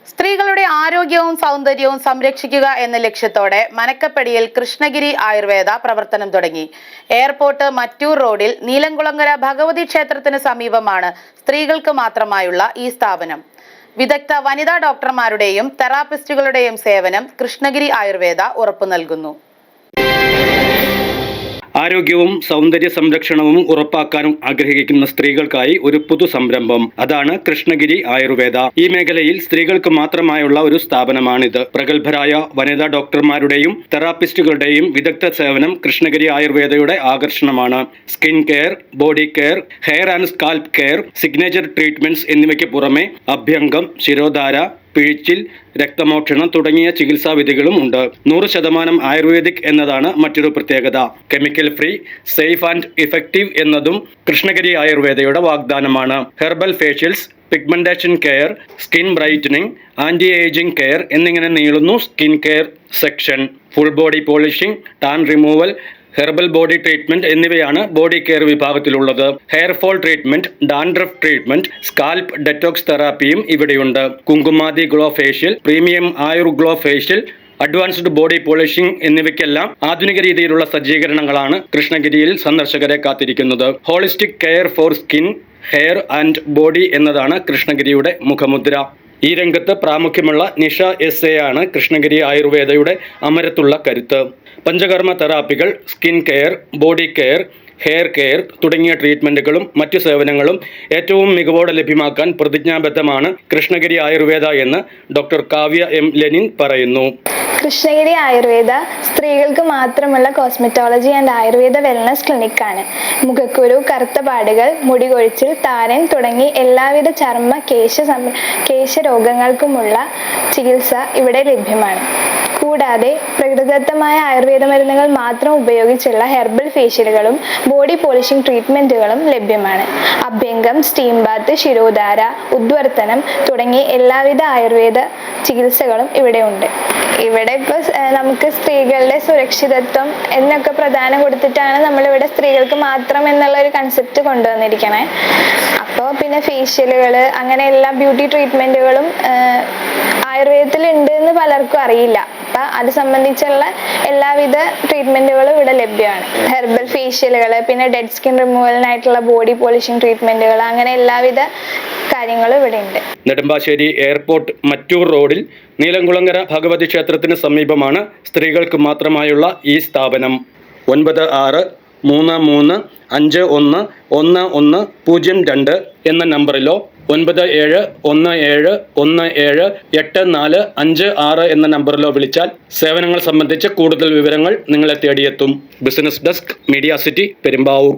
സ്ത്രീകളുടെ ആരോഗ്യവും സൗന്ദര്യവും സംരക്ഷിക്കുക എന്ന ലക്ഷ്യത്തോടെ മനക്കപ്പടിയിൽ കൃഷ്ണഗിരി ആയുർവേദ പ്രവർത്തനം തുടങ്ങി. എയർപോർട്ട് മറ്റൂർ റോഡിൽ നീലംകുളങ്ങര ഭഗവതി ക്ഷേത്രത്തിന് സമീപമാണ് സ്ത്രീകൾക്ക് മാത്രമായുള്ള ഈ സ്ഥാപനം. വിദഗ്ധ വനിതാ ഡോക്ടർമാരുടെയും തെറാപ്പിസ്റ്റുകളുടെയും സേവനം കൃഷ്ണഗിരി ആയുർവേദ ഉറപ്പു നൽകുന്നു. ആരോഗ്യവും സൗന്ദര്യ സംരക്ഷണവും ഉറപ്പാക്കാനും ആഗ്രഹിക്കുന്ന സ്ത്രീകൾക്കായി ഒരു പുതു സംരംഭം. അതാണ് കൃഷ്ണഗിരി ആയുർവേദ. ഈ മേഖലയിൽ സ്ത്രീകൾക്ക് മാത്രമായുള്ള ഒരു സ്ഥാപനമാണിത്. പ്രഗത്ഭരായ വനിതാ ഡോക്ടർമാരുടെയും തെറാപ്പിസ്റ്റുകളുടെയും വിദഗ്ധ സേവനം കൃഷ്ണഗിരി ആയുർവേദയുടെ ആകർഷണമാണ്. Skin care, body care, hair and scalp care, signature treatments എന്നിവയ്ക്ക് പുറമെ അഭ്യംഗം, ശിരോധാര, പിഴിച്ചിൽ, രക്തമോക്ഷണം തുടങ്ങിയ ചികിത്സാ വിധികളും ഉണ്ട്. 100% ആയുർവേദിക് എന്നതാണ് മറ്റൊരു പ്രത്യേകത. Chemical free, safe and effective എന്നതും കൃഷ്ണഗിരി ആയുർവേദയുടെ വാഗ്ദാനമാണ്. Herbal facials, pigmentation care, skin brightening, anti ageing care എന്നിങ്ങനെ നീളുന്നു skin care section. Full body polishing, tan removal, herbal body treatment എന്നിവയാണ് ബോഡി കെയർ വിഭാഗത്തിലുള്ളത്. Hair fall treatment, dandruff treatment, scalp detox തെറാപ്പിയും ഇവിടെയുണ്ട്. Kumkumadi glow facial, premium Ayur glow facial, advanced body polishing എന്നിവയ്ക്കെല്ലാം ആധുനിക രീതിയിലുള്ള സജ്ജീകരണങ്ങളാണ് കൃഷ്ണഗിരിയിൽ സന്ദർശകരെ കാത്തിരിക്കുന്നത്. Holistic care for skin, hair and body എന്നതാണ് കൃഷ്ണഗിരിയുടെ മുഖമുദ്ര. ഈ രംഗത്ത് പ്രാമുഖ്യമുള്ള നിഷ SA ആണ് കൃഷ്ണഗിരി ആയുർവേദയുടെ അമരത്തുള്ള കരുത്ത്. പഞ്ചകർമ്മ തെറാപ്പികൾ, skin care, body care, hair care തുടങ്ങിയ ട്രീറ്റ്മെന്റുകളും മറ്റു സേവനങ്ങളും ഏറ്റവും മികവോടെ ലഭ്യമാക്കാൻ പ്രതിജ്ഞാബദ്ധമാണ് കൃഷ്ണഗിരി ആയുർവേദ എന്ന് ഡോക്ടർ കാവ്യ M. ലെനിൻ പറയുന്നു. കൃഷ്ണഗിരി ആയുർവേദ സ്ത്രീകൾക്ക് മാത്രമുള്ള കോസ്മെറ്റോളജി ആൻഡ് ആയുർവേദ വെൽനസ് ക്ലിനിക്കാണ്. മുഖക്കുരു, കറുത്ത പാടുകൾ, മുടി കൊഴിച്ചിൽ, താരൻ തുടങ്ങി എല്ലാവിധ ചർമ്മ കേശ രോഗങ്ങൾക്കുമുള്ള ചികിത്സ ഇവിടെ ലഭ്യമാണ്. കൂടാതെ പ്രകൃതിദത്തമായ ആയുർവേദ മരുന്നുകൾ മാത്രം ഉപയോഗിച്ചുള്ള ഹെർബൽ ഫേഷ്യലുകളും ബോഡി പോളിഷിംഗ് ട്രീറ്റ്മെന്റുകളും ലഭ്യമാണ്. അഭ്യംഗം, സ്റ്റീം ബാത്ത്, ശിരോധാര, ഉദ്വർത്തനം തുടങ്ങി എല്ലാവിധ ആയുർവേദ ചികിത്സകളും ഇവിടെ ഉണ്ട്. ഇവിടെ ഇപ്പോൾ നമുക്ക് സ്ത്രീകളുടെ സുരക്ഷിതത്വം എന്നൊക്കെ പ്രധാനം കൊടുത്തിട്ടാണ് നമ്മളിവിടെ സ്ത്രീകൾക്ക് മാത്രം എന്നുള്ള ഒരു കൺസെപ്റ്റ് കൊണ്ടുവന്നിരിക്കണേ. അപ്പോൾ പിന്നെ ഫേഷ്യലുകൾ അങ്ങനെ എല്ലാ ബ്യൂട്ടി ട്രീറ്റ്മെന്റുകളും ആയുർവേദത്തിൽ ഉണ്ട് എന്ന് പലർക്കും അറിയില്ല. അപ്പം അത് സംബന്ധിച്ചുള്ള എല്ലാവിധ ട്രീറ്റ്മെന്റുകളും ഇവിടെ ലഭ്യമാണ്. ഹെർബൽ ഫേഷ്യലുകൾ, പിന്നെ ഡെഡ് സ്കിൻ റിമൂവലിനായിട്ടുള്ള ബോഡി പോളിഷിംഗ് ട്രീറ്റ്മെന്റുകൾ, അങ്ങനെ എല്ലാവിധ കാര്യങ്ങളും ഇവിടെ ഉണ്ട്. നെടുമ്പാശ്ശേരി എയർപോർട്ട് മറ്റൂർ റോഡിൽ നീലംകുളങ്ങര ഭഗവതി ക്ഷേത്രത്തിന് സമീപമാണ് സ്ത്രീകൾക്ക് മാത്രമായുള്ള ഈ സ്ഥാപനം. 9633511102 എന്ന നമ്പറിലോ 9717178456 എന്ന നമ്പറിലോ വിളിച്ചാൽ സേവനങ്ങൾ സംബന്ധിച്ച് കൂടുതൽ വിവരങ്ങൾ നിങ്ങളെ തേടിയെത്തും. Business desk, media city, Perumbavoor.